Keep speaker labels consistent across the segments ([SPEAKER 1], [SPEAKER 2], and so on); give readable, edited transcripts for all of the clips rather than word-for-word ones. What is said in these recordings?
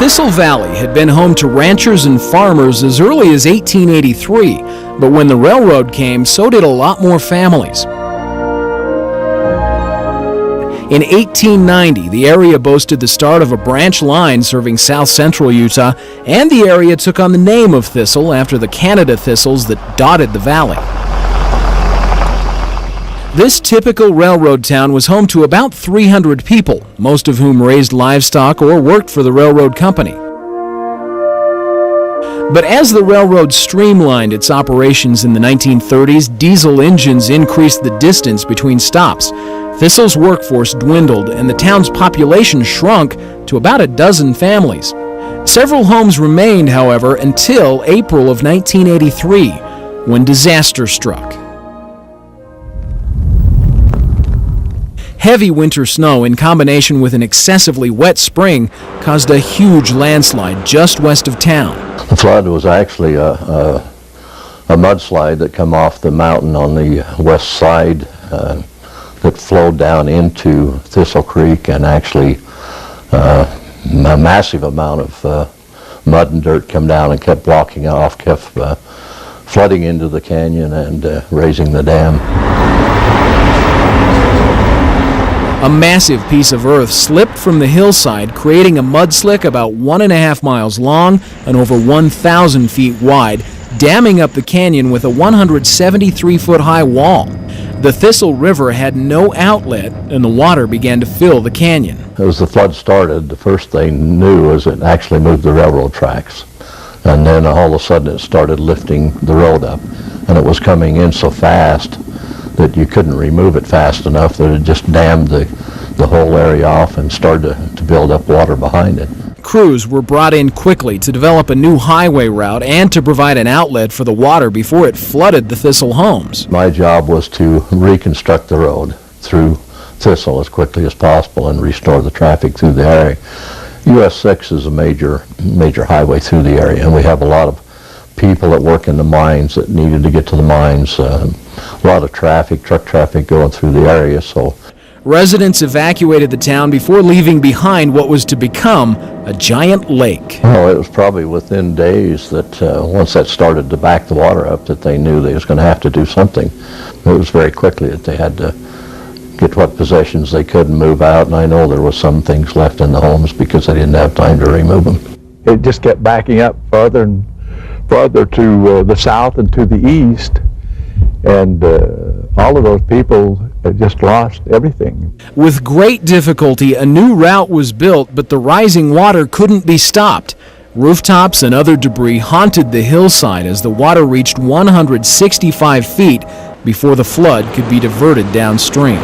[SPEAKER 1] Thistle Valley had been home to ranchers and farmers as early as 1883, but when the railroad came, so did a lot more families. In 1890, the area boasted the start of a branch line serving south-central Utah, and the area took on the name of Thistle after the Canada thistles that dotted the valley. This typical railroad town was home to about 300 people, most of whom raised livestock or worked for the railroad company. But as the railroad streamlined its operations in the 1930s, diesel engines increased the distance between stops. Thistle's workforce dwindled and the town's population shrunk to about a dozen families. Several homes remained, however, until April of 1983, when disaster struck. Heavy winter snow in combination with an excessively wet spring caused a huge landslide just west of town.
[SPEAKER 2] The flood was actually a mudslide that came off the mountain on the west side that flowed down into Thistle Creek, and actually a massive amount of mud and dirt came down and kept blocking off, kept flooding into the canyon and raising the dam.
[SPEAKER 1] A massive piece of earth slipped from the hillside, creating a mudslick about 1.5 miles long and over 1,000 feet wide, damming up the canyon with a 173-foot-high wall. The Thistle River had no outlet, and the water began to fill the canyon.
[SPEAKER 2] As the flood started, the first they knew was it actually moved the railroad tracks. And then all of a sudden it started lifting the road up, and it was coming in so fast that you couldn't remove it fast enough, that it just dammed the whole area off and started to build up water behind it.
[SPEAKER 1] Crews were brought in quickly to develop a new highway route and to provide an outlet for the water before it flooded the Thistle homes.
[SPEAKER 2] My job was to reconstruct the road through Thistle as quickly as possible and restore the traffic through the area. US 6 is a major highway through the area, and we have a lot of people that work in the mines that needed to get to the mines. A lot of traffic, truck traffic going through the area. So
[SPEAKER 1] residents evacuated the town before leaving behind what was to become a giant lake.
[SPEAKER 2] Well, it was probably within days that once that started to back the water up, that they knew they was going to have to do something. It was very quickly that they had to get what possessions they could and move out, and I know there was some things left in the homes because they didn't have time to remove them.
[SPEAKER 3] It just kept backing up further and further to the south and to the east, and all of those people just lost everything.
[SPEAKER 1] With great difficulty, a new route was built, but the rising water couldn't be stopped. Rooftops and other debris haunted the hillside as the water reached 165 feet before the flood could be diverted downstream.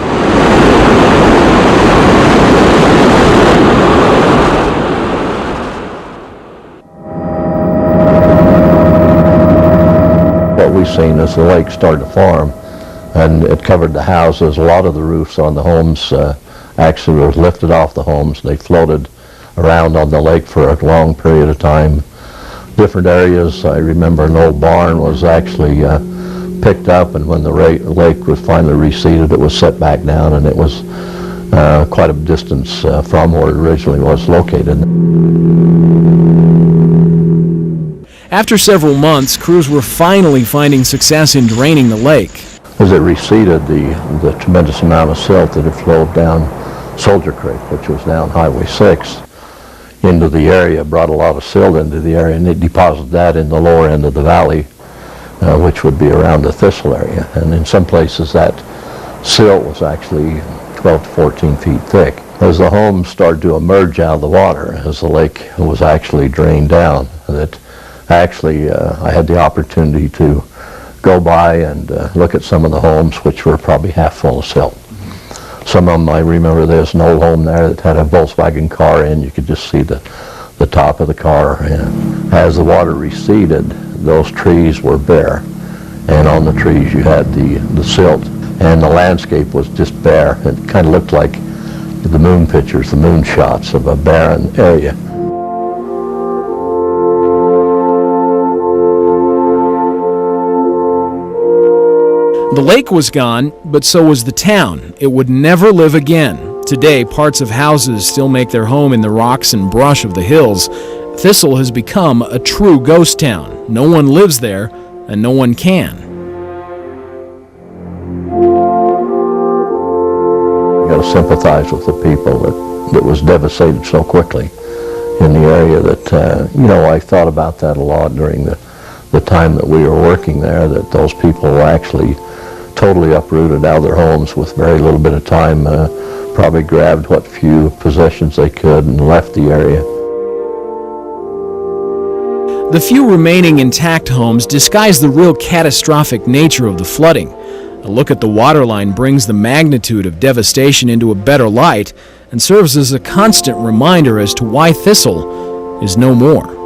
[SPEAKER 2] What we've seen is the lake started to form, and it covered the houses. A lot of the roofs on the homes actually were lifted off the homes. They floated around on the lake for a long period of time. Different areas, I remember an old barn was actually picked up, and when the lake was finally receded, it was set back down, and it was quite a distance from where it originally was located.
[SPEAKER 1] After several months, crews were finally finding success in draining the lake.
[SPEAKER 2] As it receded, the tremendous amount of silt that had flowed down Soldier Creek, which was down Highway 6, into the area, brought a lot of silt into the area, and it deposited that in the lower end of the valley, which would be around the Thistle area. And in some places that silt was actually 12 to 14 feet thick. As the homes started to emerge out of the water, as the lake was actually drained down, that actually I had the opportunity to go by and look at some of the homes, which were probably half full of silt. Some of them, I remember there's an old home there that had a Volkswagen car in. You could just see the top of the car. And as the water receded, those trees were bare, and on the trees you had the silt, and the landscape was just bare. It kind of looked like the moon pictures, the moon shots of a barren area. The
[SPEAKER 1] lake was gone, but so was the town. It would never live again. today parts of houses still make their home in the rocks and brush of the hills, Thistle has become a true ghost town. No one lives there, and no one can.
[SPEAKER 2] You got to sympathize with the people that was devastated so quickly in the area that, I thought about that a lot during the time that we were working there, that those people were actually totally uprooted out of their homes with very little bit of time, probably grabbed what few possessions they could and left the area.
[SPEAKER 1] The few remaining intact homes disguise the real catastrophic nature of the flooding. A look at the waterline brings the magnitude of devastation into a better light and serves as a constant reminder as to why Thistle is no more.